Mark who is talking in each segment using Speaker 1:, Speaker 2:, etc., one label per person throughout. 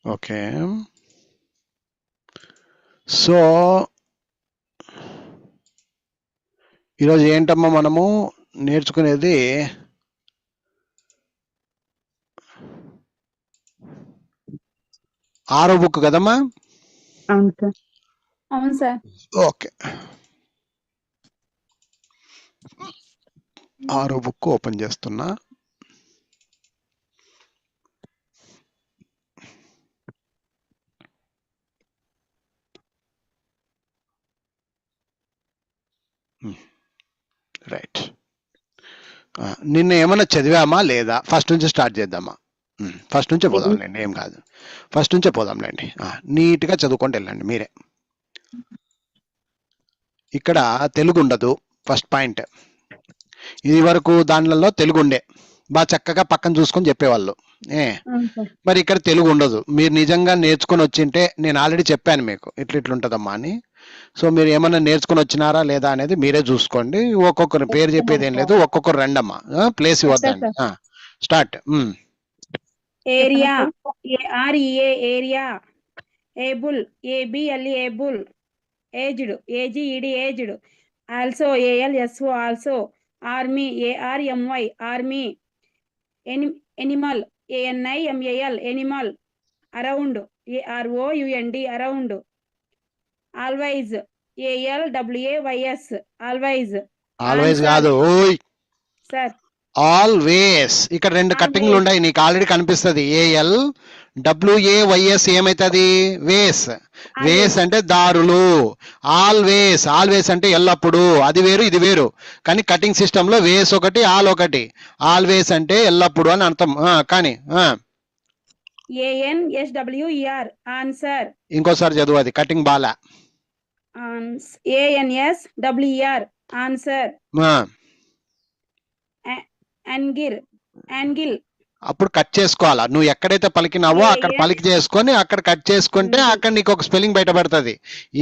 Speaker 1: Okay. So ఈరోజు ఏంటమ్మా మనము నేర్చుకునేది? 6వ బుక్ కదమ్మా?
Speaker 2: అవును సార్.
Speaker 3: అవును సార్.
Speaker 1: ఓకే, 6వ బుక్ ఓపెన్ చేస్తున్నా. రైట్. నిన్న ఏమన్నా చదివామా లేదా? ఫస్ట్ నుంచి స్టార్ట్ చేద్దామా? ఫస్ట్ నుంచే పోదాంలేండి, ఏం కాదు. ఫస్ట్ నుంచే పోదాంలేండి. నీట్గా చదువుకుంటూ వెళ్ళండి మీరే. ఇక్కడ తెలుగు ఉండదు, ఫస్ట్ పాయింట్. ఇది వరకు దానిలలో తెలుగు ఉండే, బాగా చక్కగా పక్కన చూసుకొని చెప్పేవాళ్ళు. మరి ఇక్కడ తెలుగు ఉండదు. మీరు నిజంగా నేర్చుకొని వచ్చింటే, నేను ఆల్రెడీ చెప్పాను మీకు ఇట్లుంటుందమ్మా అని. సో మీరు ఏమన్నా నేర్చుకుని వచ్చినారా లేదా అనేది మీరే చూసుకోండి. ఒక్కొక్కరి పేరు చెప్పేది ఏం లేదు, ఒక్కొక్కరు రండమ్మా, ప్లేస్ ఇవ్వద్దండి. Start.
Speaker 3: Area, AREA area. Able, ABLE able. Aged, AGED aged. Also, ALSO also. Army, ARMY army. Animal, ANIMAL animal. Around, AROUND around. Always, ALWAYS always.
Speaker 1: Always కాదు, ఓయ్
Speaker 3: సార్.
Speaker 1: ఆల్వేస్. ఇక్కడ రెండు కట్టింగ్లు ఉన్నాయి, నీకు ఆల్రెడీ కనిపిస్తుంది. ALWAYS ఏమైతుంది? వేస్. వేస్ అంటే దారులు. ఆల్వేస్, ఆల్వేస్ అంటే ఎల్లప్పుడు. అది వేరు ఇది వేరు, కానీ కటింగ్ సిస్టమ్ లో వేస్ ఒకటి, ఆల్ ఒకటి. ఆల్వేస్ అంటే ఎల్లప్పుడు అని అర్థం. కానీ
Speaker 3: ANSWER ఆన్సర్.
Speaker 1: ఇంకోసారి చదువు, అది cutting Bala.
Speaker 3: ANSWER answer. Angle, angle.
Speaker 1: అప్పుడు కట్ చేసుకోవాలా, నువ్వు ఎక్కడైతే పలికినావో అక్కడ పలికి చేసుకొని అక్కడ కట్ చేసుకుంటే అక్కడ నీకు ఒక స్పెల్లింగ్ బయటపడుతుంది.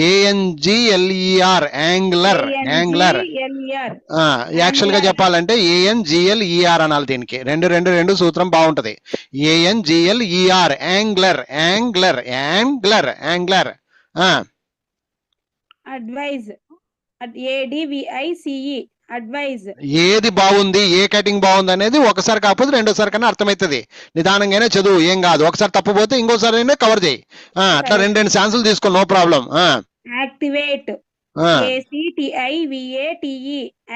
Speaker 1: ANGLER angler. యాంగ్లర్ యాక్చువల్ గా చెప్పాలంటే ANGLER అనాలి. దీనికి రెండు సూత్రం బాగుంటది. ANGLER angler, angler, angler, angler.
Speaker 3: Advice, ADVICE advice.
Speaker 1: ఏది బాగుంది, ఏ కటింగ్ బాగుంది అనేది ఒకసారి కాకపోతే రెండోసారి కన్నా అర్థమవుతుంది. నిదానంగానే చదువు, ఏం కాదు. ఒకసారి తప్పుపోతే ఇంకోసారి కవర్ చేయి. అట్లా రెండు ఛాన్సులు తీసుకో, no problem.
Speaker 3: Activate, ACTIVATE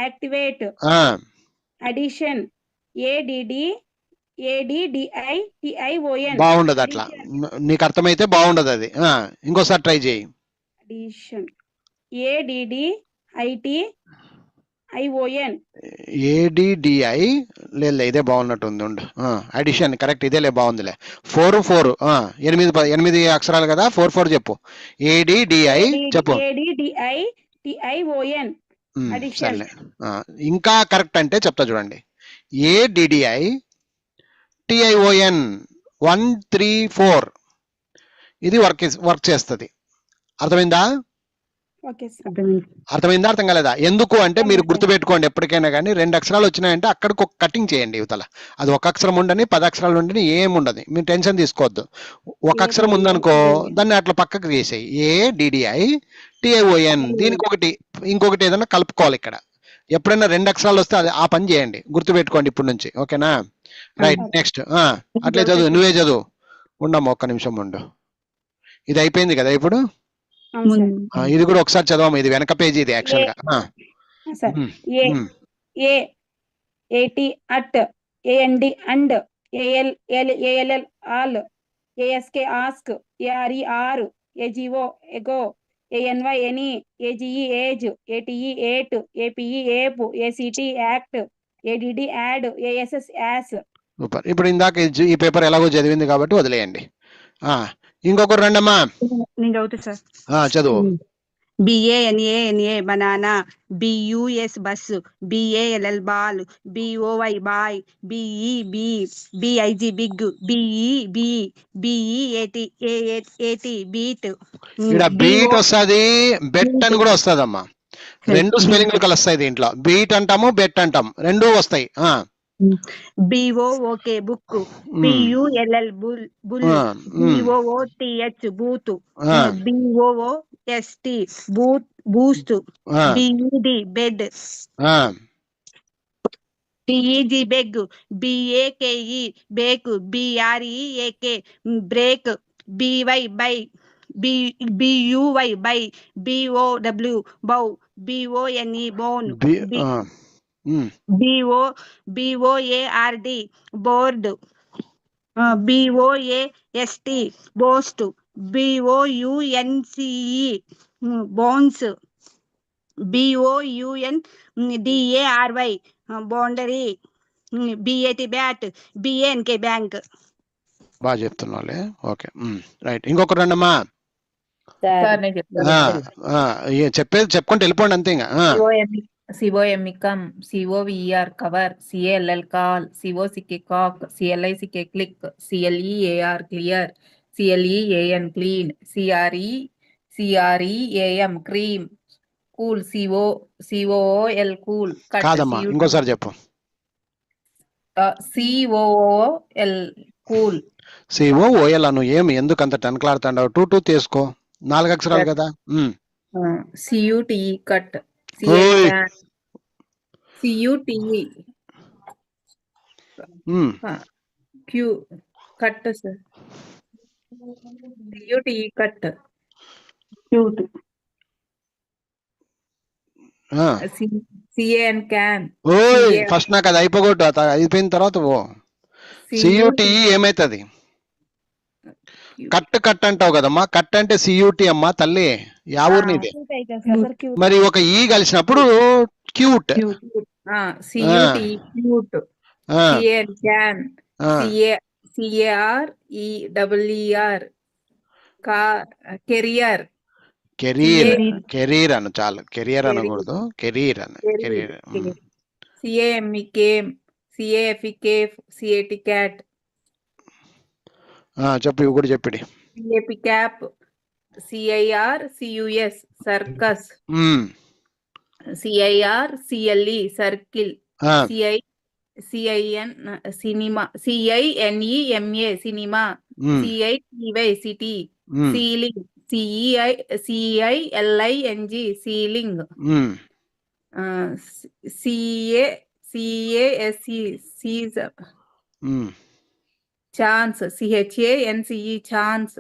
Speaker 3: activate. Addition, ADDITION
Speaker 1: బాగుండదు. అట్లా నీకు అర్థమైతే బాగుండదు అది. ఇంకోసారి ట్రై చేయి.
Speaker 3: Addition, ADDITION.
Speaker 1: ADDI లేదు, ఇదే బాగున్నట్టుంది. అడిషన్ కరెక్ట్, ఇదేలే బాగుందిలే. 4 8 అక్షరాలు కదా, 4 చెప్పు. ADDI చెప్పు.
Speaker 3: ADDITION
Speaker 1: సరే, ఇంకా కరెక్ట్ అంటే చెప్తా చూడండి. ADDITION 1 3 4 ఇది వర్క్ చేస్తుంది. అర్థమైందా? అర్థమైందా, అర్థం కాలేదా? ఎందుకు అంటే మీరు గుర్తుపెట్టుకోండి, ఎప్పటికైనా కానీ 2 అక్షరాలు వచ్చినాయంటే అక్కడికి ఒక కటింగ్ చేయండి యువతల. అది 1 అక్షరం ఉండని 10 అక్షరాలు ఉండని ఏముండదు, మీరు టెన్షన్ తీసుకోవద్దు. 1 అక్షరం ఉందనుకో, దాన్ని అట్లా పక్కకు తీసేయి. ADDITION. దీనికి ఒకటి ఇంకొకటి ఏదైనా కలుపుకోవాలి. ఇక్కడ ఎప్పుడైనా 2 అక్షరాలు వస్తే అది ఆ పని చేయండి, గుర్తుపెట్టుకోండి ఇప్పటి నుంచి. ఓకేనా? Right, next. అట్లే చదువు, నువ్వే చదువు. ఉండమ్మా, ఒక్క నిమిషం ఉండు. ఇది అయిపోయింది కదా ఇప్పుడు. ఇది కూడా ఒకసారి చదవము, ఇది వెనక పేజీ ఇది యాక్చువల్ గా.
Speaker 3: AT at, AND and, ALL all, ASK ask, ARE are, AGO ago, ANY any, AGE age, ATE ate, APE ape, ACT act, ADD add, ASS ass.
Speaker 1: Super. ఇప్పుడు ఇందాక ఈ పేపర్ ఎలాగో చదివింది కాబట్టి వదిలేయండి. ఇంకొకరు రండమ్మా.
Speaker 2: నేను చదువుతా సార్.
Speaker 1: చదువు.
Speaker 2: BANA banana, BUS bus, BALL ball, BOY boy, BEB BIG big, BEB BEAT beat.
Speaker 1: ఇక్కడ బీట్ వస్తుంది, బెట్ అని కూడా వస్తుందమ్మా. 2 స్పెల్లింగ్లు కలుస్తాయి దీంట్లో. బీట్ అంటాము, బెట్ అంటాం, 2 వస్తాయి.
Speaker 2: BOOK book, BULL bull, BOOTH booth, BOOST boost, BED bed, BEG beg, BAKE bake, BREAK break, BY by, BUY by, BOW bow, BONE bone, BOARD board, BOAST boast, BOUNCE bones, BOUNDARY boundary, BAT bat, BNK bank.
Speaker 1: బాగా చెప్తున్నావులే. Okay, right. ఇంకొకటి రండమ్మా. చెప్పేది చెప్పుకుంటూ వెళ్ళిపోండి అంతే. ఇంకా
Speaker 4: COME COVER cover, CALL call, COCK cock, CLICK click, CLEAR clear, CLEAN clean, CREAM cream, cool, COOL cool, cut,
Speaker 1: కాదమ్మా, ఇంకోసారి చెప్పు.
Speaker 4: COOL cool,
Speaker 1: COOL అను. ఏమి ఎందుకు అంత టెన్క్లాడుతాండావు? 2 తీసుకో, 4 అక్షరాలు కదా.
Speaker 4: CUTE cut,
Speaker 1: ఓయ్.
Speaker 4: CUTE Q cut sir, CUTE cut, CAN can,
Speaker 1: ఓయ్ ఫస్ట్ నాకు అది అయిపోగొట్టు, అయిపోయిన తర్వాత CUTE ఏమైతుంది? కట్ కట్ అంటావు కదమ్మా. కట్ అంటే CUT అమ్మా తల్లి. యా ఊరినిది? మరి ఒక ఈ కలిసినప్పుడు cute.
Speaker 4: CUTE cute, CAN can, CARER carrier,
Speaker 1: career అను చాలు. కెరియర్ అనకూడదు, కెరీర్ అను. Career.
Speaker 4: CAME came, CAFE cave, CAT cat,
Speaker 1: చెప్పు, ఇవి కూడా చెప్పిడి.
Speaker 4: CAP cap, CIR CUS circus, CIR CLE circle, CIN cinema, CINEMA cinema, CITY city, ceiling, CEILING ceiling, CACE Caesar, chance, CHANCE chance,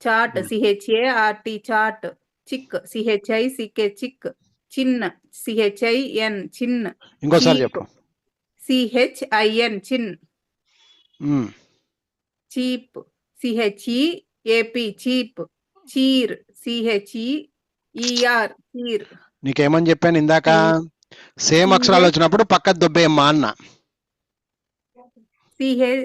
Speaker 4: chart, CHART chart, chick, CHICK chick, chin, CHIN chin,
Speaker 1: ఇంకోసారి చెప్పు.
Speaker 4: CHIN chin, cheap, CHEAP cheap, cheer, CHEER cheer.
Speaker 1: నీకేమని చెప్పాను ఇందాక? Same అక్షరాలు వచ్చినప్పుడు పక్క దొబ్బేయమ్మా అన్న.
Speaker 4: CHEER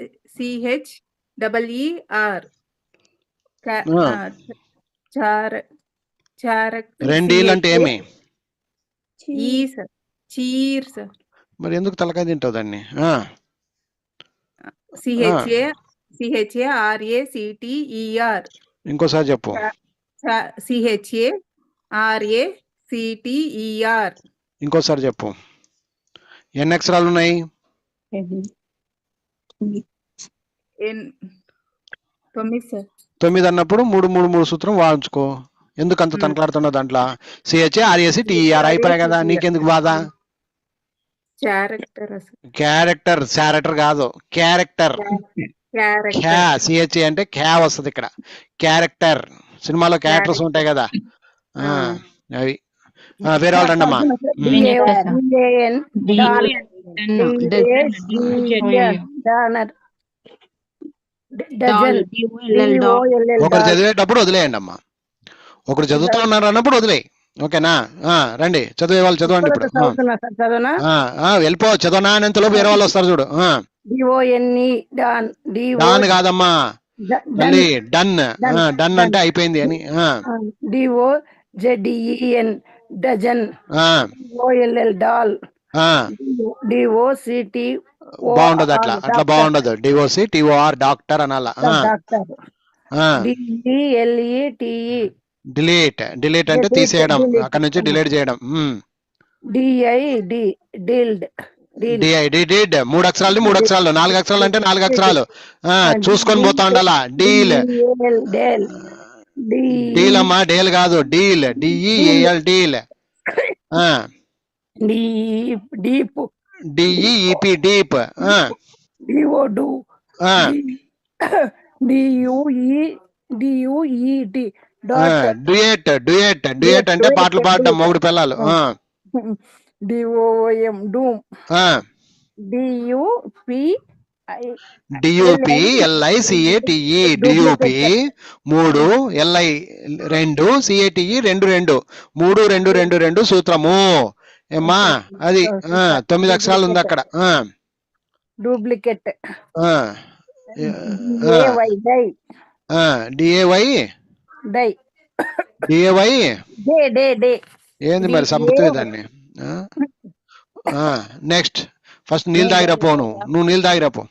Speaker 1: రెండీలు అంటే ఏమి?
Speaker 4: చీర్స్.
Speaker 1: మరి ఎందుకు తలకాయ తింటావు దాన్ని?
Speaker 4: CHARACTER.
Speaker 1: ఇంకోసారి చెప్పు.
Speaker 4: CHARACTER.
Speaker 1: ఇంకోసారి చెప్పు. ఎన్ని అక్షరాలు ఉన్నాయి? 9 అన్నప్పుడు 3 సూత్రం వాడుకో. ఎందుకు అంత తనకలాడుతున్నావు దాంట్లో? CHARACTER అయిపోయాయి కదా, నీకెందుకు బాధ? క్యారెక్టర్, శారెక్టర్ కాదు, క్యారెక్టర్. CHA అంటే క్యా వస్తుంది ఇక్కడ. క్యారెక్టర్. సినిమాలో క్యారెక్టర్స్ ఉంటాయి కదా, అవి. వేరే వాళ్ళు రండమ్మా. ఒకరు చదివేటప్పుడు వదిలేయండి అమ్మా. ఒకరు చదువుతూ ఉన్నారు అన్నప్పుడు వదిలేయి. ఓకేనా? రండి, చదివే వాళ్ళు చదవండి ఇప్పుడు. వెళ్ళిపో, చదవనా అనేంతలో వేరే వాళ్ళు వస్తారు చూడు. డాన్ కాదమ్మా మళ్ళీ డన్. డన్ అంటే అయిపోయింది అని.
Speaker 3: DOZEN dozen, OLL doll, DOCT
Speaker 1: బాగుండదు, అట్లా బాగుండదు. DOCTOR డాక్టర్ అనాలా.
Speaker 3: DELETE
Speaker 1: డిలీట్ అంటే తీసేయడం, అక్కడ నుంచి డిలీట్ చేయడం.
Speaker 3: DID డిల్డ్, డీల్
Speaker 1: డిడ్ 3 అక్షరాలు 3 అక్షరాలు, 4 అక్షరాలు అంటే 4 అక్షరాలు. చూసుకొని పోతా ఉండాలా. డీల్
Speaker 3: డేల్ డేల్
Speaker 1: డీల్ అమ్మా, డేల్ కాదు, deal D E A L deal.
Speaker 3: Deep
Speaker 1: D E E P deep.
Speaker 3: D O do D U E T డాట్
Speaker 1: డ్యూయట్ అంటే పాటలు పాడడం మొగుడు పిల్లలు.
Speaker 3: డిఓఎం డూమ్
Speaker 1: డియుపి ఎల్ఐసిఏటిఈ డియుపి 3 ఎల్ఐ 2 సిఏటిఈ 2 3 2 2 2 సూత్రము. ఏమ్మా అది 9 అక్షరాలు ఉంది అక్కడ.
Speaker 3: Duplicate
Speaker 1: D A Y
Speaker 3: die
Speaker 1: D A Y
Speaker 3: day day day
Speaker 1: ఏంది మరి చంపుతుంది దాన్ని. నెక్స్ట్ ఫస్ట్ నీళ్ళు తాగిరపో. నువ్వు నీళ్ళు తాగిరపో,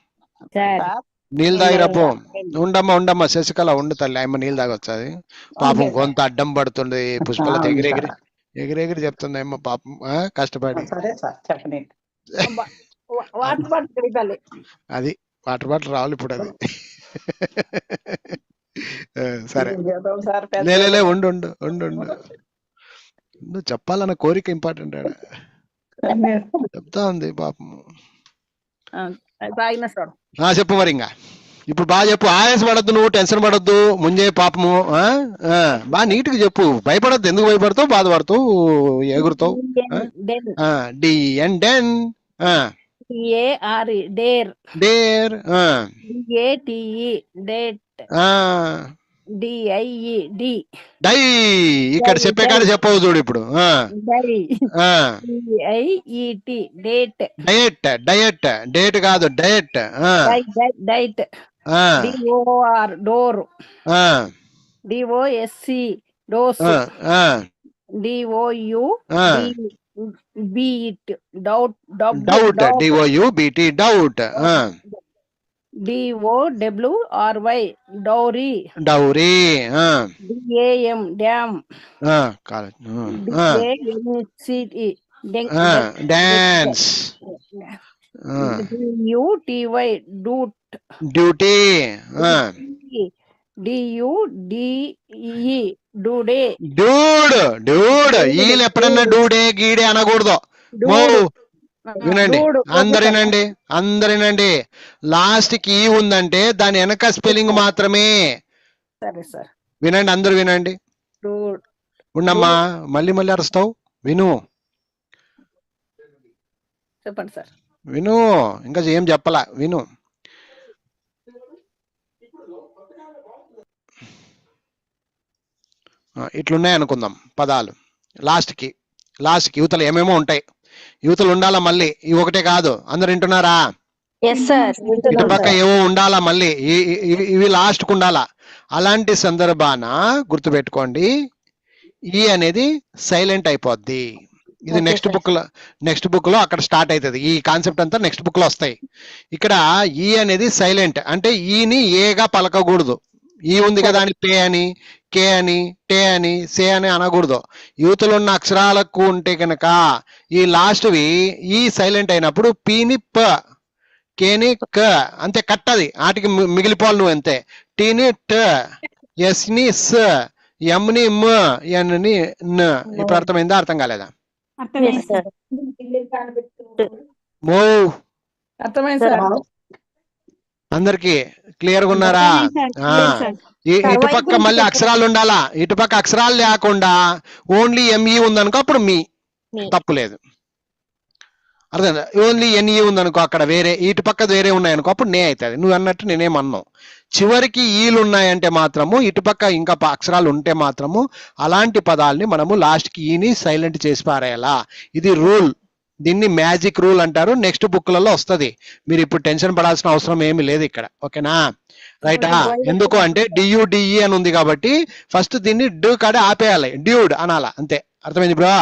Speaker 1: నీళ్ళు తాగిరపో. ఉండమ్మా శశికళ ఉండు తల్లి, అమ్మ నీళ్ళు తాగొచ్చది. పాపం కొంత అడ్డం పడుతుంది. పుష్పల ఎగిరెగిరి చెప్తుంది అమ్మ పాపం కష్టపడి. అది వాటర్ బాటిల్ రావాలి ఇప్పుడు అది. సరే లే ఉండు నువ్వు చెప్పాలన్న కోరిక ఇంపార్టెంట్ ఆడ చెప్తా ఉంది పాపం. చెప్పు మరి ఇంకా ఇప్పుడు బాగా చెప్పు. ఆయాసపడద్దు, నువ్వు టెన్షన్ పడద్దు, ముందే పాపము. బాగా నీట్ గా చెప్పు, భయపడద్దు. ఎందుకు భయపడతావు, బాధపడతావు, ఎగురుతావు. D N den
Speaker 3: dare
Speaker 1: dare
Speaker 3: D A T E date D I E D
Speaker 1: die. ఇక్కడ చెప్పే కాడ చెప్పవు చూడు ఇప్పుడు.
Speaker 3: డిఐఈటి డేట్
Speaker 1: డయట్ డేట్ కాదు diet.
Speaker 3: Diet D O R door D O S C dose D O U beat doubt
Speaker 1: D O U B T doubt.
Speaker 3: DOWRY dowry DAM dam DANCE
Speaker 1: dance
Speaker 3: DUTY డూట్
Speaker 1: duty
Speaker 3: DUDE డూడే
Speaker 1: dude వీళ్ళు ఎప్పుడన్నా డూడే గీడే అనకూడదు. వినండి అందరినండి లాస్ట్ కి ఈ ఉందంటే దాని వెనక స్పెల్లింగ్ మాత్రమే.
Speaker 3: సరే సార్
Speaker 1: వినండి, అందరు వినండి. ఉండమ్మా, మళ్ళీ అరుస్తావు. విను
Speaker 3: చెప్పండి సార్.
Speaker 1: విను, ఇంకా ఏం చెప్పలా, విను. ఇట్లున్నాయి అనుకుందాం పదాలు. లాస్ట్ కి యువతలు ఏమేమో ఉంటాయి. యువతలు ఉండాలా మళ్ళీ, ఇవి ఒకటే కాదు. అందరు వింటున్నారా? ఇటు పక్క ఏవో ఉండాలా మళ్ళీ, ఇవి లాస్ట్ కు ఉండాలా. అలాంటి సందర్భాన గుర్తుపెట్టుకోండి, ఈ అనేది సైలెంట్ అయిపోద్ది. ఇది నెక్స్ట్ బుక్ లో అక్కడ స్టార్ట్ అవుతుంది. ఈ కాన్సెప్ట్ అంతా నెక్స్ట్ బుక్ లో వస్తాయి. ఇక్కడ ఈ అనేది సైలెంట్ అంటే ఈని ఏగా పలకకూడదు. ఈ ఉంది కదా అని పే అని, కే అని, టే అని, సే అని అనకూడదు. యూతులు ఉన్న అక్షరాలకు ఉంటే కనుక ఈ లాస్ట్వి ఈ సైలెంట్ అయినప్పుడు పీని ప, కేని క అంతే కట్టది. ఆటికి మిగిలిపోవాలి నువ్వు అంతే. టీని ట, ఎస్ ని స, ఎం ని మ, ఎన్ ని న. ఇప్పుడు అర్థమైందా, అర్థం కాలేదా? మో అందరికి క్లియర్ గా ఉన్నారా? ఇటుపక్క మళ్ళీ అక్షరాలు ఉండాలా. ఇటుపక్క అక్షరాలు లేకుండా ఓన్లీ ఎంఈ ఉందనుకో అప్పుడు మీ తప్పు లేదు. అర్థం, ఓన్లీ ఎన్ఈ ఉందనుకో అక్కడ వేరే, ఇటుపక్క వేరే ఉన్నాయనుకో అప్పుడు నే అవుతుంది. నువ్వు అన్నట్టు నేనేమన్నావు. చివరికి ఈలు ఉన్నాయంటే మాత్రము, ఇటుపక్క ఇంకా అక్షరాలు ఉంటే మాత్రము అలాంటి పదాలని మనము లాస్ట్ కి ఈని సైలెంట్ చేసి పారేయాలా. ఇది రూల్. దీన్ని మ్యాజిక్ రూల్ అంటారు. నెక్స్ట్ బుక్లలో వస్తుంది. మీరు ఇప్పుడు టెన్షన్ పడాల్సిన అవసరం ఏమి లేదు ఇక్కడ. ఓకేనా, రైటా? ఎందుకు అంటే డియుడిఈ అని ఉంది కాబట్టి ఫస్ట్ దీన్ని డు కాడే ఆపేయాలి, డ్యూడ్ అనాలా, అంతే. అర్థమైంది బ్రో?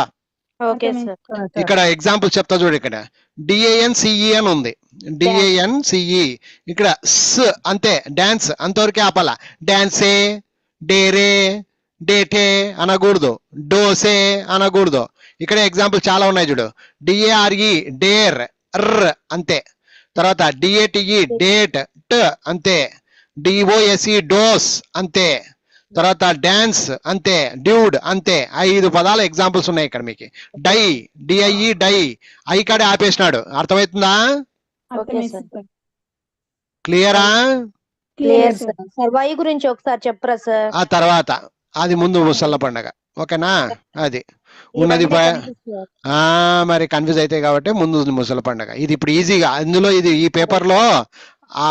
Speaker 1: ఇక్కడ ఎగ్జాంపుల్ చెప్తా చూడు. ఇక్కడ డిఏఎన్సిఈ అని ఉంది, డిఏఎన్సిఈ. ఇక్కడ స్ అంతే, డాన్స్ అంతవరకే ఆపాలా. డాన్సే, డేరే, డేటే అనకూడదు, డోసే అనకూడదు. ఇక్కడ ఎగ్జాంపుల్ చాలా ఉన్నాయి చూడు. డిఏఆర్ఈ డేర్, ర్ అంతే. తర్వాత డిఏటిఈ డేట్ ట్ అంతే. డిఓఎస్ఈ డోస్ అంతే. తర్వాత డాన్స్ అంతే. డ్యూడ్ అంతే. 5 పదాల ఎగ్జాంపుల్స్ ఉన్నాయి ఇక్కడ మీకు. డై డిఐఈ డై ఐ కాడే ఆపేసినాడు. అర్థమవుతుందా? క్లియరా?
Speaker 5: Clear sir. సార్ వై గురించి ఒకసారి చెప్పరా సార్?
Speaker 1: ఆ తర్వాత అది ముందు ముసళ్ళ పండగ. ఓకేనా? అది ఉన్నది మరి కన్ఫ్యూజ్ అయితే కాబట్టి ముందు ముసల పండగ. ఇది ఇప్పుడు ఈజీగా అందులో ఇది ఈ పేపర్ లో ఆ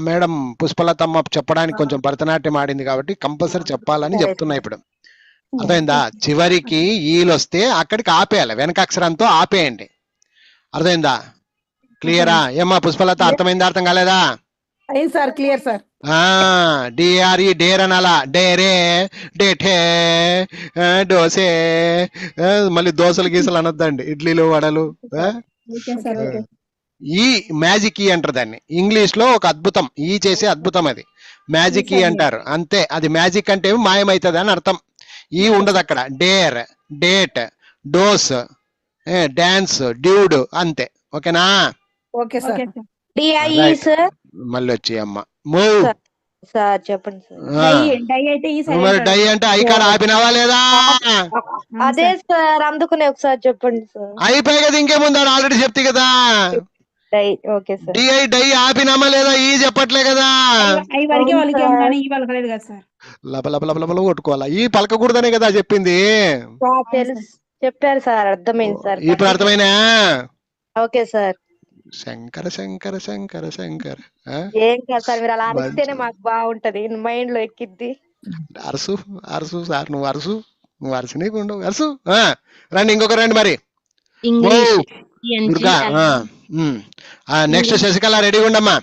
Speaker 1: మేడం పుష్పలతమ్మ చెప్పడానికి కొంచెం భరతనాట్యం ఆడింది కాబట్టి కంపల్సరీ చెప్పాలని చెప్తున్నా ఇప్పుడు. అర్థమైందా? చివరికి ఈలు వస్తే అక్కడికి ఆపేయాలి, వెనక అక్షరంతో ఆపేయండి. అర్థమైందా? క్లియరా? ఏమ్మా పుష్పలత, అర్థమైందా? అర్థం కాలేదా?
Speaker 3: అయింది sir. Clear sir.
Speaker 1: DRE dare అనాలా. డేరే డేఠే డోసే. మళ్ళీ దోశలు గీసలు అనొద్దండి, ఇడ్లీలు వడలు. ఈ మ్యాజిక్ ఈ అంటారు దాన్ని. ఇంగ్లీష్ లో ఒక అద్భుతం, ఈ చేసే అద్భుతం అది మ్యాజిక్ ఈ అంటారు. అంతే. అది మ్యాజిక్ అంటే మాయమైతుంది అని అర్థం. ఈ ఉండదు అక్కడ. Dare date dose dance dude అంతే. ఓకేనా?
Speaker 3: Okay sir.
Speaker 5: DIE sir.
Speaker 1: మళ్ళీ వచ్చి అమ్మ మూవ్
Speaker 5: సార్ చెప్పండి సార్.
Speaker 1: మరి డై అంటే ఐ కాడ ఆపినావా లేదా?
Speaker 5: అదే సార్, అందుకునే ఒకసారి చెప్పండి సార్.
Speaker 1: అయిపోయి కదా, ఇంకేముంది? ఆల్రెడీ చెప్తే కదా.
Speaker 5: Die. Okay sir.
Speaker 1: D I die ఆపినామా లేదా? ఈ చెప్పట్లే కదా. లబ లబ లబ లబ కొట్టుకోవాలా? ఈ పలకకూడదనే కదా చెప్పింది.
Speaker 5: తెలుసు, చెప్పారు సార్, అర్థమైంది సార్.
Speaker 1: ఇప్పుడు అర్థమైనా?
Speaker 5: Okay sir.
Speaker 1: శంకర శంకర శంకర శంకర.
Speaker 5: ఏం కాదు సార్, మీరు అలా అరిస్తేనే మాకు బాగుంటది, మైండ్ లో ఎక్కిద్ది.
Speaker 1: అరుసు అరుసు సార్, నువ్వు అరుసు, నువ్వు అరుసు, నీకు ఉండవు అరుసు. రండి ఇంకొక రండి మరి. దుర్గా నెక్స్ట్ శశికళ రెడీగా ఉండమ్మా.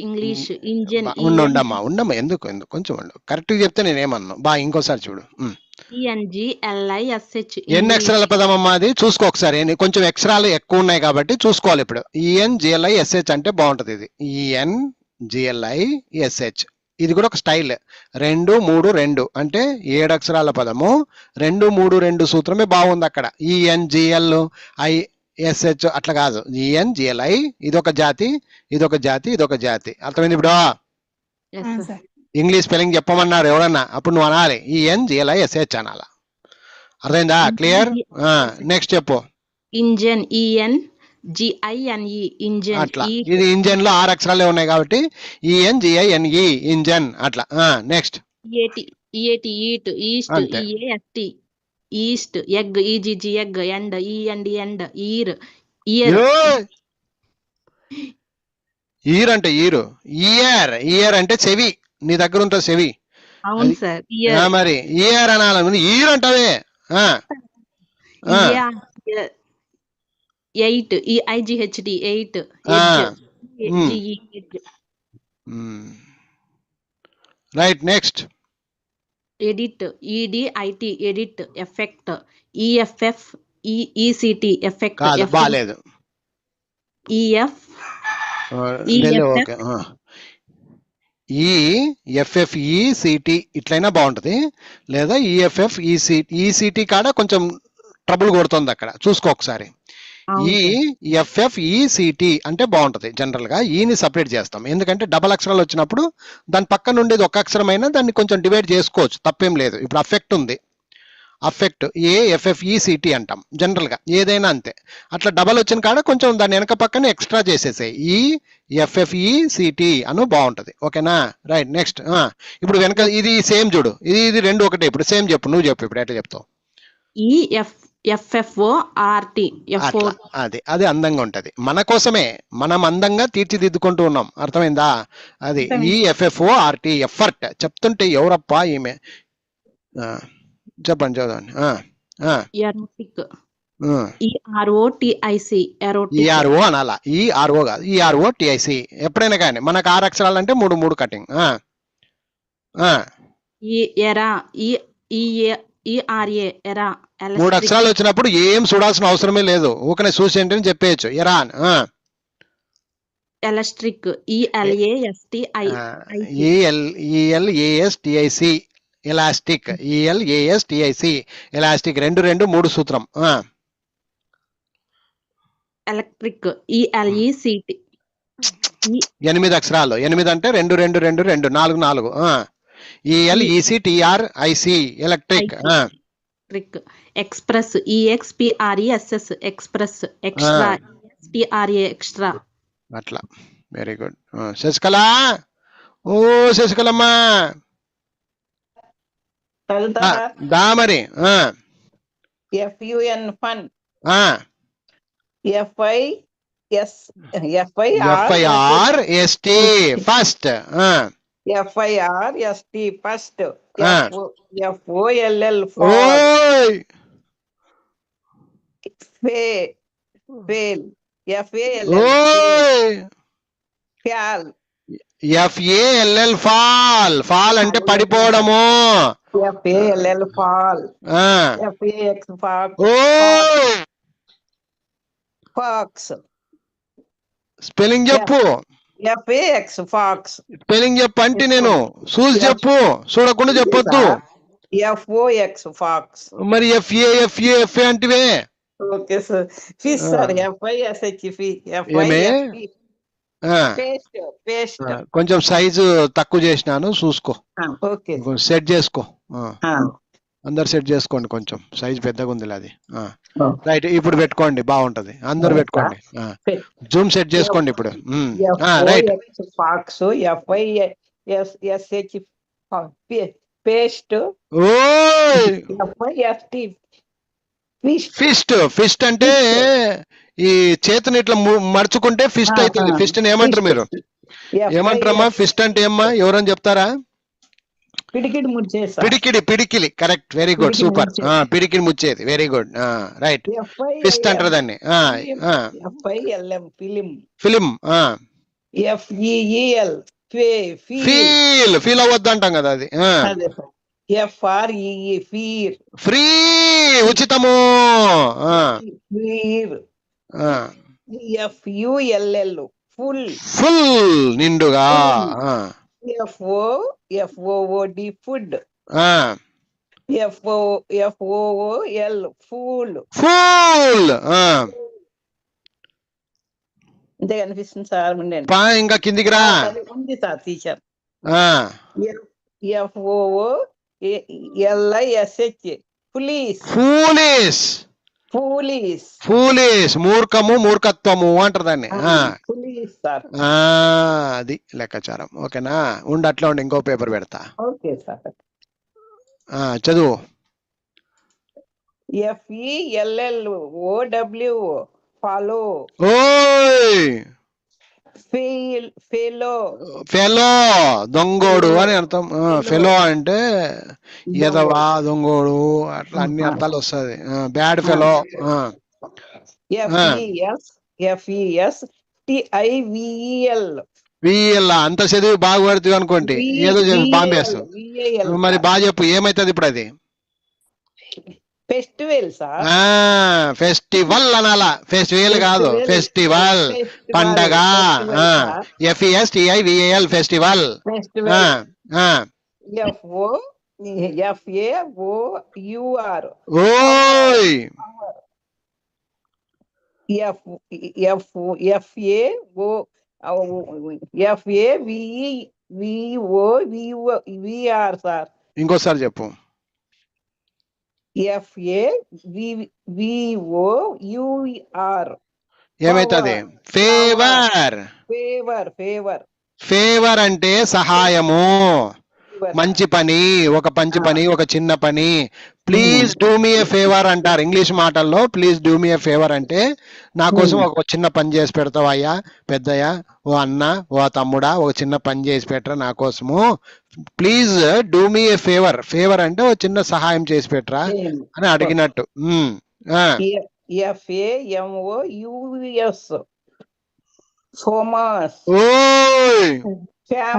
Speaker 6: English engine.
Speaker 1: ఉండమ్మా ఉండమ్మా, ఎందుకు ఎందుకు కొంచెం ఉండు. కరెక్ట్ గా చెప్తే నేనేమన్నా బా. ఇంకోసారి చూడు. ఎన్ని అక్షరాల పదం అమ్మా అది? చూసుకో ఒకసారి. కొంచెం అక్షరాలు ఎక్కువ ఉన్నాయి కాబట్టి చూసుకోవాలి ఇప్పుడు. ఈఎన్జిఎల్ఐఎస్హెచ్ అంటే బాగుంటది. ఇది ఈఎన్జిఎల్ఐఎస్హెచ్. ఇది కూడా ఒక స్టైల్. 2 3 2 అంటే 7 అక్షరాల పదము. 2 3 2 సూత్రమే బాగుంది అక్కడ. ఈఎన్జిఎల్ ఐఎస్హెచ్ అట్లా కాదు. ఈఎన్జిఎల్ఐ ఇదొక జాతి, ఇదొక జాతి, ఇదొక జాతి. అర్థమైంది ఇప్పుడు? ఇంగ్లీష్ స్పెల్లింగ్ చెప్పమన్నారు ఎవరన్నా, అప్పుడు నువ్వు అనాలి ఈఎన్జిఎల్ఐఎస్హెచ్ అనాలా. అర్థమైందా? క్లియర్? నెక్స్ట్ చెప్పు.
Speaker 6: Engine ఈఎన్జిఐఎన్ఈ engine.
Speaker 1: అట్లా ఇది ఇంజన్ లో 6 అక్షరాలే ఉన్నాయి కాబట్టి ఈఎన్జిఐఎన్ఈ ఇంజన్ అట్లా. Next
Speaker 6: ఈఏటి eat east ఈఏఎస్టి east egg ఈజిజి egg end EMD end ఈర్ year.
Speaker 1: ఈర్ అంటే ఈరు. ఇయర్ ఇయర్ అంటే చెవి. నీ దగ్గర ఉంటుంది చెవి.
Speaker 6: అవును సార్.
Speaker 1: మరి ఇయర్ అనాలి, ఈర్ అంటావే.
Speaker 6: 8 E I G H D 8.
Speaker 1: Right. Next
Speaker 6: edit E D I T edit. Effect E F F E C T effect.
Speaker 1: బాలేదు.
Speaker 6: ఈఎఫ్
Speaker 1: ఈఎఫ్ఎఫ్ఈసిటి ఇట్లయినా బాగుంటది, లేదా ఈఎఫ్ఎఫ్ ఈసిటి కాడ కొంచెం ట్రబుల్ కొడుతుంది అక్కడ. చూసుకో ఒకసారి. ఈఎఫ్ఎఫ్ఈసిటి అంటే బాగుంటది. జనరల్ గా ఈని సపరేట్ చేస్తాం, ఎందుకంటే డబల్ అక్షరాలు వచ్చినప్పుడు దాని పక్కన ఉండేది ఒక అక్షరమైనా దాన్ని కొంచెం డివైడ్ చేసుకోవచ్చు, తప్పేం లేదు. ఇప్పుడు అఫెక్ట్ ఉంది, అఫెక్ట్ ఏఎఫ్ఎఫ్ఈసిటి అంటాం జనరల్ గా, ఏదైనా అంతే. అట్లా డబల్ వచ్చిన కాడ కొంచెం దాని వెనక పక్కన ఎక్స్ట్రా చేసేసాయి. ఈఎఫ్ఎఫ్ఈసిటి అను బాగుంటది. ఓకేనా? రైట్. నెక్స్ట్ ఇప్పుడు వెనక ఇది సేమ్ చూడు, ఇది రెండు ఒకటే. ఇప్పుడు సేమ్ చెప్పు, నువ్వు చెప్పు ఇప్పుడు ఎట్లా చెప్తావు.
Speaker 6: ఎఫ్ఎఫ్ఓఆర్టి.
Speaker 1: అది అందంగా ఉంటది. మన కోసమే మనం అందంగా తీర్చిదిద్దుకుంటూ ఉన్నాం. అర్థమైందా? అది ఈఎఫ్ఎఫ్ఓఆర్టి. ఎఫర్ట్ చెప్తుంటే ఎవరప్పా ఈమె, చెప్పండి చదవండి. ఈఆర్ఓ అనాలా, ఈఆర్ఓ కాదు, ఈఆర్ఓటిఐసి. ఎప్పుడైనా కానీ మనకు 6 అక్షరాలు అంటే 3 కటింగ్. మూడు అక్షరాలు వచ్చినప్పుడు ఏం చూడాల్సిన అవసరమే లేదు, ఊకనే చూసి ఏంటని చెప్పేయచ్చు. ఎరా
Speaker 6: ఎలక్ట్రిక్ ఈఎల్ఏఎస్టిఐ
Speaker 1: ఈఎల్ఏఎస్టిఐసి ఎలాస్టిక్ ఈఎల్ఏఎస్టిఐసి ఎలాస్టిక్. 2 2 3 సూత్రం.
Speaker 6: ఎలక్ట్రిక్ ELECT
Speaker 1: 8 అక్షరాలు. 8 అంటే 2 2 2 2 4 4. ELECTRIC electric.
Speaker 6: Electric. Express EXPRESS express. Extra EXTRA extra.
Speaker 1: అట్లా. Very good. శశికళ, ఓ శశికళమ్మా దా మరి.
Speaker 7: FUN fun.
Speaker 1: FIRST first.
Speaker 7: FIRST first. FOLL
Speaker 1: ఓయ్
Speaker 7: ఫేల్. FALL
Speaker 1: ఓయ్
Speaker 7: ఫ్యాల్.
Speaker 1: FALL fall. ఫాల్ అంటే పడిపోవడము.
Speaker 7: FALL fall.
Speaker 1: ఆ.
Speaker 7: FAX pox.
Speaker 1: ఓయ్
Speaker 7: ఫాక్స్.
Speaker 1: స్పెల్లింగ్ చెప్పు.
Speaker 7: FAX pox.
Speaker 1: స్పెల్లింగ్ చెప్పు అంటే నేను చూసి చెప్పు, చూడకుండా చెప్పొద్దు.
Speaker 7: FOX pox.
Speaker 1: మరి FA అంటివే.
Speaker 7: Okay sir. Fish sir. FISH
Speaker 1: ఏమే?
Speaker 7: పేస్ట్.
Speaker 1: కొంచెం సైజు తక్కువ చేసినాను, చూసుకో.
Speaker 7: ఓకే
Speaker 1: సెట్ చేసుకో. అందరు సెట్ చేసుకోండి, కొంచెం సైజ్ పెద్దగా ఉంది అది. రైట్, ఇప్పుడు పెట్టుకోండి, బాగుంటది. అందరు పెట్టుకోండి. జూమ్ సెట్ చేసుకోండి ఇప్పుడు. Right.
Speaker 7: Fox. FISH paste.
Speaker 1: Fist. Fist అంటే ఈ చేతిని ఇట్లా మర్చుకుంటే ఫిస్ట్ అవుతుంది. ఫిస్ట్ ఏమంటారు మీరు? ఏమంటారమ్మా ఫిస్ట్ అంటే? ఏమ్మా ఎవరని చెప్తారా? పిడికిలి. Correct, very good, super. పిడికిడి ముచ్చేది, వెరీ గుడ్. రైట్, ఫిస్ట్ అంటారు దాన్ని. ఫిలిం. ఫీల్ అవ్వద్దు అంటాం కదా అది.
Speaker 7: FREE ఫీర్.
Speaker 1: ఫ్రీ, ఉచితము.
Speaker 7: FULL full.
Speaker 1: ఫుల్, నిండుగా.
Speaker 7: FOOD food. FOOL fool.
Speaker 1: Full.
Speaker 7: అంతే కనిపిస్తుంది సార్.
Speaker 1: ఇంకా కిందికి రా.
Speaker 7: ఉంది సార్ టీచర్. FOOLISH పులీస్. ఫూలిష్, మూర్ఖము, మూర్ఖత్వము అంటారు దాన్ని. పులీస్ సార్.
Speaker 1: అది లెక్కాచారం. ఓకేనా? అట్లా ఉండి ఇంకో పేపర్ పెడతా.
Speaker 7: Okay sir.
Speaker 1: చదువు.
Speaker 7: FELLOW follow.
Speaker 1: ఓయ్ ఫెలో, దొంగోడు అని అర్థం. ఫెలో అంటే ఎదవా, దొంగోడు, అట్లా అన్ని అర్థాలు వస్తుంది. Bad fellow. VEL అంత చదివి బాగా పడుతుంది అనుకోండి, ఏదో బాంబేస్తాం. మరి బాగా చెప్పు, ఏమైతుంది ఇప్పుడు అది? ఫెస్టివల్ అనాలా, ఫెస్టివల్ కాదు, ఫెస్టివల్, పండగ. FESTIVAL festival. ఓయ్
Speaker 7: FAVOVOR సార్.
Speaker 1: ఇంకోసారి చెప్పు.
Speaker 7: FAVOUR
Speaker 1: ఏమైతుంది? ఫేవర్. ఫేవర్ అంటే సహాయము, మంచి పని, ఒక పని, ఒక చిన్న పని. Please do me A favour అంటారు ఇంగ్లీష్ మాటల్లో. Please do me A favour అంటే నా కోసం ఒక చిన్న పని చేసి పెడతావయ్యా, పెద్దయ్యా, ఓ అన్న, ఓ తమ్ముడా, ఒక చిన్న పని చేసి పెట్టరా నా కోసము, please do me A favour. Favour అంటే ఓ చిన్న సహాయం చేసి పెట్టరా అని అడిగినట్టు.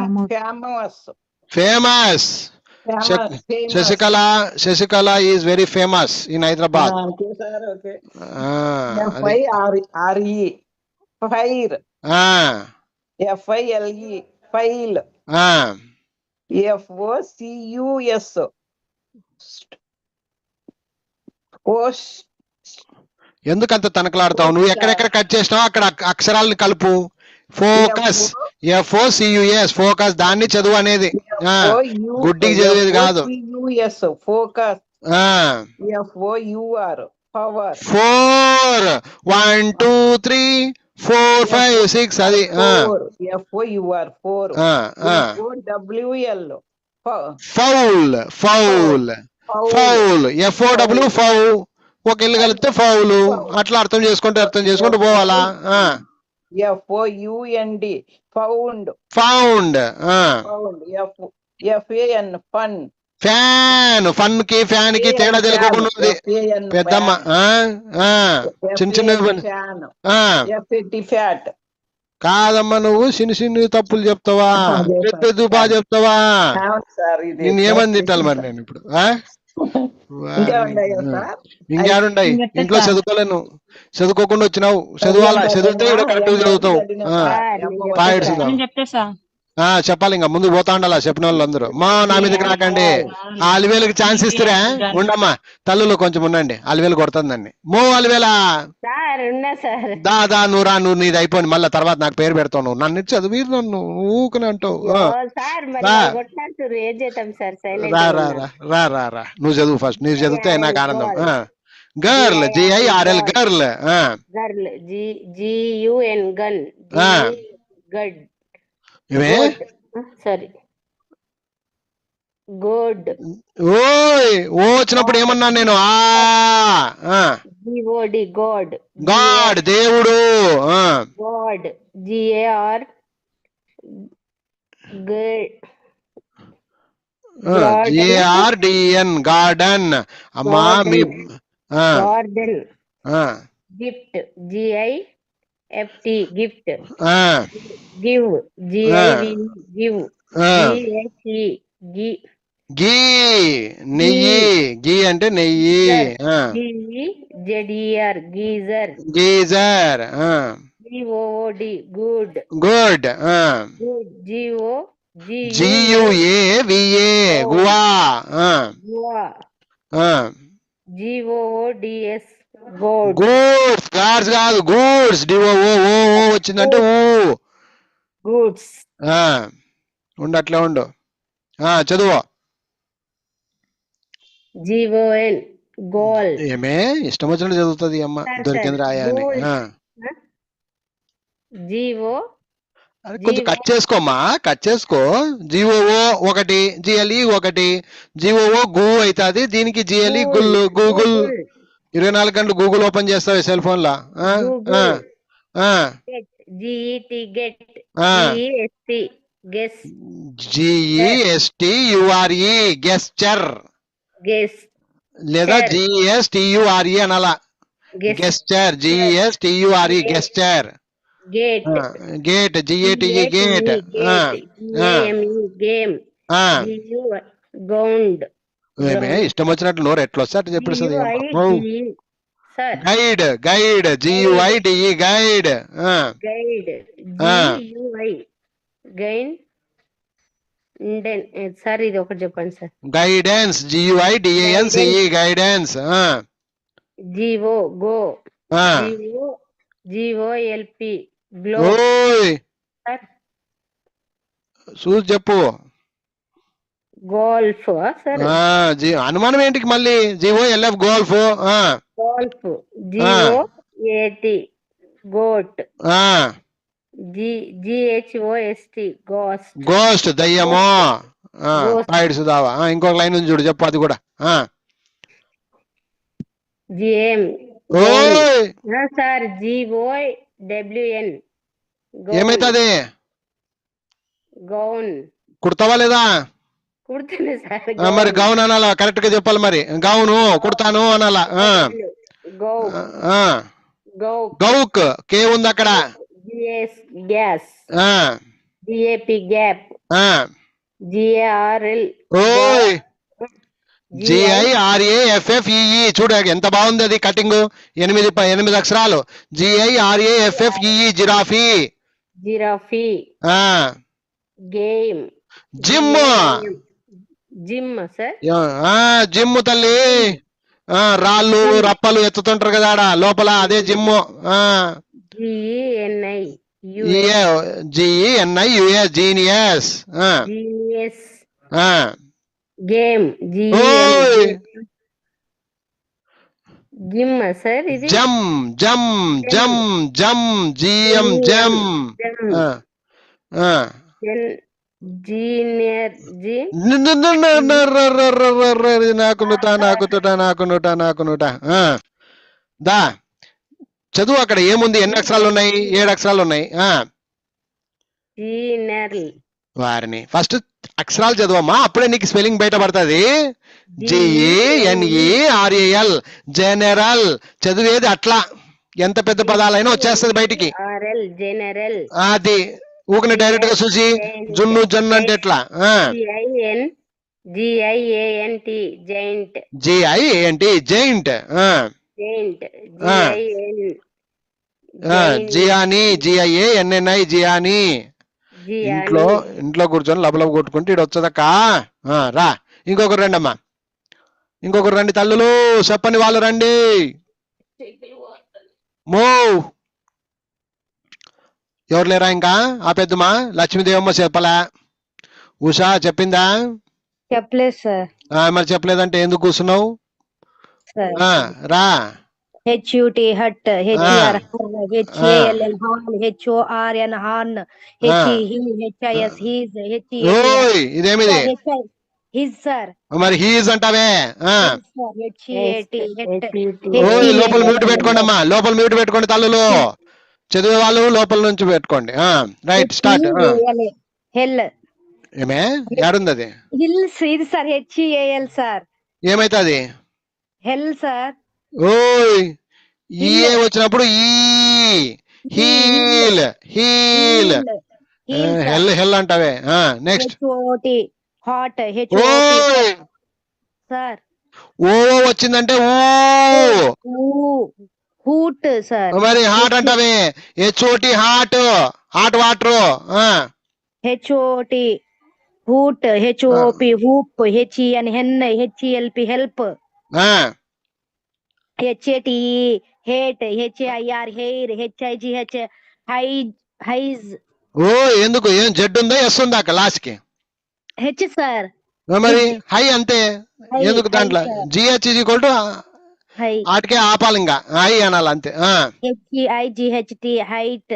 Speaker 7: FAMOUS
Speaker 1: famous. Sasikala is very famous in Hyderabad.
Speaker 7: Fire. FILE file. FOCUS
Speaker 1: ఎందుకంత తనకలాడతావు? నువ్వు ఎక్కడెక్కడ కట్ చేసినావు అక్కడ అక్షరాలను కలుపు. Focus, FOCUS, focus. దాన్ని చదువు అనేది. గుడ్డికి చదివేది కాదు.
Speaker 3: ఫోకస్. FOUR power.
Speaker 1: 4 1 2 3 4 5 6 అది.
Speaker 3: FOUR 4. WL
Speaker 1: foul, foul, foul. FOW foul. ఒక ఇల్లు కలిపితే ఫౌల్. అట్లా అర్థం చేసుకుంటూ పోవాలా?
Speaker 3: FOUND found.
Speaker 1: Found.
Speaker 3: FAN fun.
Speaker 1: Fan. Fun కి ఫ్యాన్ కి తేడా తెలియకుండా ఉంది పెద్దమ్మ. చిన్న
Speaker 3: ఫ్యాట్.
Speaker 1: కాదమ్మా, నువ్వు చిన్న తప్పులు చెప్తావా? పెద్ద బాగా చెప్తావా? నిన్ను ఏమని తిట్టాలి మరి నేను ఇప్పుడు? ఇంకేడుండయి? ఇంట్లో చదువుకోలేను. చదువుకోకుండా వచ్చినావు. చదవాలా? చదివితే కరెక్ట్ చదువుతావు. పాయింట్స్ చెప్పాలి. ఇంకా ముందు పోతా ఉండాలా చెప్పిన వాళ్ళు అందరూ. మా నా మీదకి రాకండి. అలివేలకు ఛాన్స్ ఇస్తారా? ఉండమ్మా తల్లులో కొంచెం ఉండండి. అలివేలు కొడుతుందండి. మో అలివేలా దా నువ్వు నీది అయిపోయింది. మళ్ళీ తర్వాత నాకు పేరు పెడతావు. నువ్వు నన్ను చదివి నన్ను ఊకని అంటావు. రా నువ్వు చదువు ఫస్ట్. నువ్వు చదివితే నాకు ఆనందం. Girl, GIRL girl.
Speaker 5: గుడ్.
Speaker 1: ఓయ్ ఓ వచ్చినప్పుడు ఏమన్నా నేను?
Speaker 5: గాడ్.
Speaker 1: గాడ్ దేవుడు.
Speaker 5: గాడ్. GAR
Speaker 1: GARDN garden. అమ్మా మీ
Speaker 5: garden. Gift. GIFT gift. Give. GIV give.
Speaker 1: Ghee నెయ్యి. గీ అంటే నెయ్యి.
Speaker 5: ZER geyser.
Speaker 1: Geyser.
Speaker 5: GOOD good.
Speaker 1: Good. GUAVA guava.
Speaker 5: GOODS గోడ్.
Speaker 1: గూడ్స్. గాడ్స్ కాదు, గూడ్స్. DOO వచ్చిందంటే
Speaker 5: గూడ్స్.
Speaker 1: అట్లా ఉండు. చదువు.
Speaker 5: GON goal.
Speaker 1: ఏమే ఇష్టం వచ్చినట్టు చదువుతుంది అమ్మ. దొరికింది రాయా అని. కొంచెం కట్ చేసుకోమ్మా, కట్ చేసుకో. GOO ఒకటి, GLE ఒకటి. GOO గు అవుతుంది. దీనికి GLE గుల్. గూగుల్ 24 గంటలు గూగుల్ ఓపెన్ చేస్తావు సెల్ ఫోన్ లా.
Speaker 5: GET get. GEST
Speaker 1: GESTURE gesture. లేదా GESTURE అనాలా? Gesture. GESTURE gesture.
Speaker 5: Gate.
Speaker 1: Gate. GATE gate.
Speaker 5: Game. గౌండ్.
Speaker 1: ఇష్టం వచ్చినట్లు నోరు ఎట్లా వస్తే అట్లా చెప్పేస్తుంది. గైడ్. గైడ్. GUIDE guide.
Speaker 5: గైన్. సార్ ఇది ఒకటి చెప్పండి sir.
Speaker 1: Guidance. GUIDANCE guidance.
Speaker 5: GO go. GOLP glow.
Speaker 1: చూసి చెప్పు.
Speaker 5: గోల్ఫ్.
Speaker 1: అనుమానం ఏంటికి మళ్ళీ? GOLF golf.
Speaker 5: Golf. GOAT goat. GHOST ghost.
Speaker 1: Ghost దయ్యమో. పాయిడ్స్ దావా. ఇంకొక లైన్ ఉంది చూడు, చెప్పు అది కూడా.
Speaker 5: GM sir. GOWN
Speaker 1: ఏమైతుంది?
Speaker 5: గౌన్.
Speaker 1: కుడతావా లేదా?
Speaker 5: కుడతాను సార్.
Speaker 1: మరి గౌన్ అనాలా? కరెక్ట్ గా చెప్పాలి మరి. గౌను కుడతాను అనాలా? గౌక్. కే ఉంది అక్కడ.
Speaker 5: Gas. GAP gap. GARL GIRAFFEE. చూడ ఎంత బాగుంది అది కటింగ్. 8 అక్షరాలు. GIRAFFEE giraffe. Giraffe. Game.
Speaker 1: Gym.
Speaker 5: Gym sir.
Speaker 1: Gym తల్లి. రాళ్ళు రప్పలు ఎత్తుతుంటారు కదా ఆడ లోపల, అదే gym. GENIUS genius.
Speaker 8: Game gym sir, ఇది
Speaker 1: జమ్ జమ్ జమ్ జమ్ GM జమ్.
Speaker 8: జీనియర్ జీ
Speaker 1: నాకు నూట. దా చదువు, అక్కడ ఏముంది, ఎన్ని అక్షరాలు ఉన్నాయి? 7 అక్షరాలు ఉన్నాయి. వారిని ఫస్ట్ అక్షరాలు చదవమ్మా, అప్పుడే నీకు స్పెల్లింగ్ బయట పడుతుంది. GENERAL general. చదివేది అట్లా, ఎంత పెద్ద పదాలైనా వచ్చేస్తుంది బయటికి. అది ఊకని డైరెక్ట్ గా చూసి జున్ను జన్ను అంటే ఎట్లా?
Speaker 8: GIANT
Speaker 1: giant. Gianni GIANNI Gianni. ఇంట్లో కూర్చొని లబలబ కొట్టుకుంటే ఇటు వచ్చదక్క. రా, ఇంకొకరు రండి అమ్మా, ఇంకొకరు రండి తల్లులు, చెప్పని వాళ్ళు రండి. మో ఎవరు లేరా ఇంకా? ఆ పెద్దమ్మా లక్ష్మీదేవమ్మ చెప్పలా? ఉషా చెప్పిందా?
Speaker 5: చెప్పలేదు సార్.
Speaker 1: మరి చెప్పలేదంటే ఎందుకు కూర్చున్నావు? రా.
Speaker 5: HUT హట్, HER HALN హాన్, HORN హాన్, HIS హీజ్,
Speaker 1: ఇదేమిది
Speaker 5: హిజ్ సార్.
Speaker 1: మరి హీజ్ అంటావే?
Speaker 5: HAT
Speaker 1: లోపల మ్యూట్ పెట్టుకోండి అమ్మా, లోపల మ్యూట్ పెట్టుకోండి తల్లులు, చదివే వాళ్ళు లోపల నుంచి పెట్టుకోండి. Right, start.
Speaker 5: హెల్
Speaker 1: ఏమే ఏడుంది అది?
Speaker 5: హిల్స్, ఇది సార్ HEAL సార్.
Speaker 1: ఏమైతుంది?
Speaker 5: Hell sir.
Speaker 1: ఓయ్ ఈఏ వచ్చినప్పుడు హీల్ హీల్ హెల్ అంటావే. Next
Speaker 5: HOT hot, sir.
Speaker 1: ఓ వచ్చిందంటే
Speaker 5: హూట్ సార్.
Speaker 1: మరి హాట్ అంటావే. HOT hot, hot water.
Speaker 5: HOT hoot, HOP hoop, HEN hen, HELP help, HATE hate, HAIR hair, HIGH హైజ్.
Speaker 1: ఓ ఎందుకు? ఏం జెడ్ ఉందా ఎస్ ఉందా అక్క లాస్ట్ కి?
Speaker 5: H sir.
Speaker 1: మరి హై అంతే, ఎందుకు దాంట్లో? GH వాటికే ఆపాలి, ఇంకా హై అనాలి అంతే.
Speaker 5: HEIGHT height,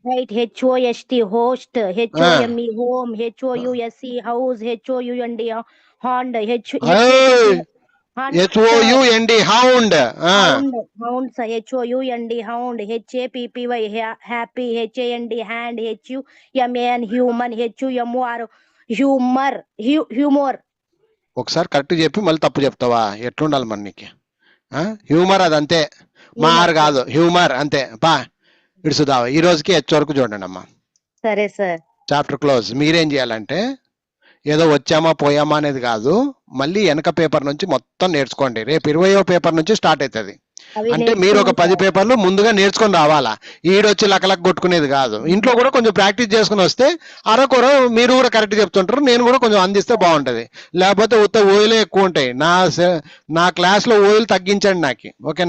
Speaker 5: height, HOST host, HOME home, HOUSE house, HOUND హాండ్,
Speaker 1: HOUND hound,
Speaker 5: hound sir. HOUND hound, HAPPY happy, HAND hand, HUMAN human, HUMOR humour, humour.
Speaker 1: ఒకసారి కరెక్ట్ చెప్పి మళ్ళీ తప్పు చెప్తావా? ఎట్లుండాలి మరి నీకు? హ్యూమర్ అదంతే, మార్ కాదు, హ్యూమర్ అంతే. పా ఇడుసుదావా. ఈ రోజుకి H వరకు చూడండి అమ్మా.
Speaker 5: సరే సార్.
Speaker 1: Chapter close. మీరేం చేయాలంటే ఏదో వచ్చామా పోయామా అనేది కాదు, మళ్ళీ వెనక పేపర్ నుంచి మొత్తం నేర్చుకోండి. రేపు 20వ పేపర్ నుంచి స్టార్ట్ అవుతుంది. అంటే మీరు ఒక 10 పేపర్లు ముందుగా నేర్చుకొని రావాలా. ఈడొచ్చి లకలక కొట్టుకునేది కాదు. ఇంట్లో కూడా కొంచెం ప్రాక్టీస్ చేసుకుని వస్తే అరకొర మీరు కూడా కరెక్ట్ చెప్తుంటారు, నేను కూడా కొంచెం అందిస్తే బాగుంటది. లేకపోతే ఉత్త ఓయిలే ఎక్కువ ఉంటాయి. నా క్లాస్ లో ఓయిల్ తగ్గించండి నాకు, ఓకేనా?